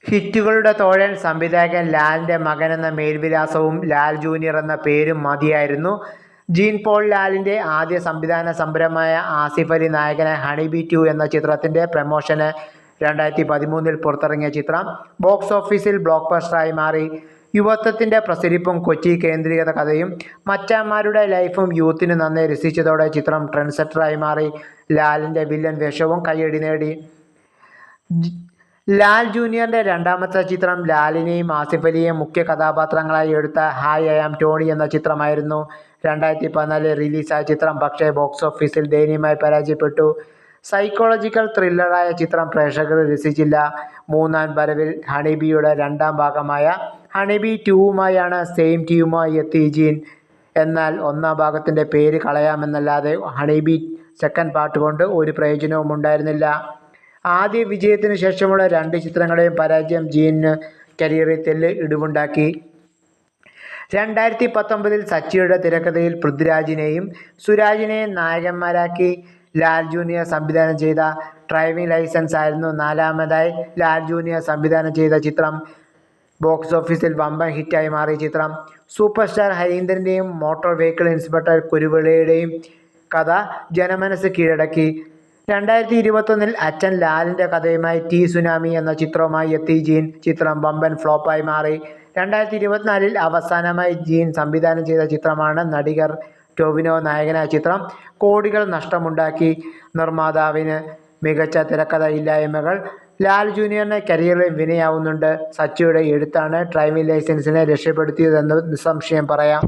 ഹിറ്റുകളുടെ തോഴൻ സംവിധായകൻ ലാലിൻ്റെ മകനെന്ന മേൽവിലാസവും ലാൽ ജൂനിയർ എന്ന പേരും മതിയായിരുന്നു. ജീൻ പോൾ ലാലിൻ്റെ ആദ്യ സംവിധാന സംരംഭമായ ആസിഫ് അലി നായകനായ ഹണിബി 2 എന്ന ചിത്രത്തിൻ്റെ പ്രമോഷന് 2013 പുറത്തിറങ്ങിയ ചിത്രം ബോക്സ് ഓഫീസിൽ ബ്ലോക്ക് ബസ്റ്ററായി മാറി. യുവത്വത്തിൻ്റെ പ്രസരിപ്പും കൊച്ചി കേന്ദ്രീകൃത കഥയും മച്ചാന്മാരുടെ ലൈഫും യൂത്തിന് നന്നേ രസിച്ചതോടെ ചിത്രം ട്രെൻഡ് സെറ്ററായി മാറി. ലാലിൻ്റെ വില്ലൻ വേഷവും കയ്യടി നേടി. ലാൽ ജൂനിയറിൻ്റെ രണ്ടാമത്തെ ചിത്രം ലാലിനെയും ആസിഫ് അലിയെയും മുഖ്യ കഥാപാത്രങ്ങളായി എടുത്ത ഹായ് ഐ ആം ടോണി എന്ന ചിത്രമായിരുന്നു. 2014 റിലീസായ ചിത്രം പക്ഷേ ബോക്സ് ഓഫീസിൽ ദയനീയമായി പരാജയപ്പെട്ടു. സൈക്കോളജിക്കൽ ത്രില്ലറായ ചിത്രം പ്രേക്ഷകർ രസിച്ചില്ല. മൂന്നാം വരവിൽ ഹണിബിയുടെ രണ്ടാം ഭാഗമായ ഹണിബി 2വുമായാണ് സെയിം ടീമുമായി എത്തി ജീൻ. എന്നാൽ ഒന്നാം ഭാഗത്തിൻ്റെ പേര് കളയാമെന്നല്ലാതെ ഹണിബി സെക്കൻഡ് പാർട്ട് കൊണ്ട് ഒരു പ്രയോജനവും ഉണ്ടായിരുന്നില്ല. ആദ്യ വിജയത്തിനു ശേഷമുള്ള 2 ചിത്രങ്ങളുടെയും പരാജയം ജീനിന് കരിയറിൽ തെല്ല് ഇടിവുണ്ടാക്കി. 2019 സച്ചിയുടെ തിരക്കഥയിൽ പൃഥ്വിരാജിനെയും സുരാജിനെയും നായകന്മാരാക്കി ലാൽ ജൂനിയർ സംവിധാനം ചെയ്ത ഡ്രൈവിംഗ് ലൈസൻസ് ആയിരുന്നു നാലാമതായി ലാൽ ജൂനിയർ സംവിധാനം ചെയ്ത ചിത്രം. ബോക്സ് ഓഫീസിൽ വമ്പൻ ഹിറ്റായി മാറിയ ചിത്രം സൂപ്പർ സ്റ്റാർ ഹരീന്ദ്രൻ്റെയും മോട്ടോർ വെഹിക്കിൾ ഇൻസ്പെക്ടർ കുരുവിളയുടെയും കഥ ജനമനസ് കീഴടക്കി. 2021 അച്ഛൻ ലാലിൻ്റെ കഥയുമായി ടി സുനാമി എന്ന ചിത്രവുമായി എത്തി ജീൻ. ചിത്രം വമ്പൻ ഫ്ലോപ്പായി മാറി. 2024 അവസാനമായി ജീൻ സംവിധാനം ചെയ്ത ചിത്രമാണ് നടികർ ടൊവിനോ നായകനായ ചിത്രം. കോടികൾ നഷ്ടമുണ്ടാക്കി. നിർമ്മാതാവിന് മികച്ച തിരക്കഥ ഇല്ലായ്മകൾ ലാൽ ജൂനിയറിന് കരിയറിൽ വിനയാവുന്നുണ്ട്. സച്ചിയുടെ എഴുത്താണ് ഡ്രൈവിംഗ് ലൈസൻസിനെ രക്ഷപ്പെടുത്തിയതെന്ന് നിസ്സംശയം പറയാം.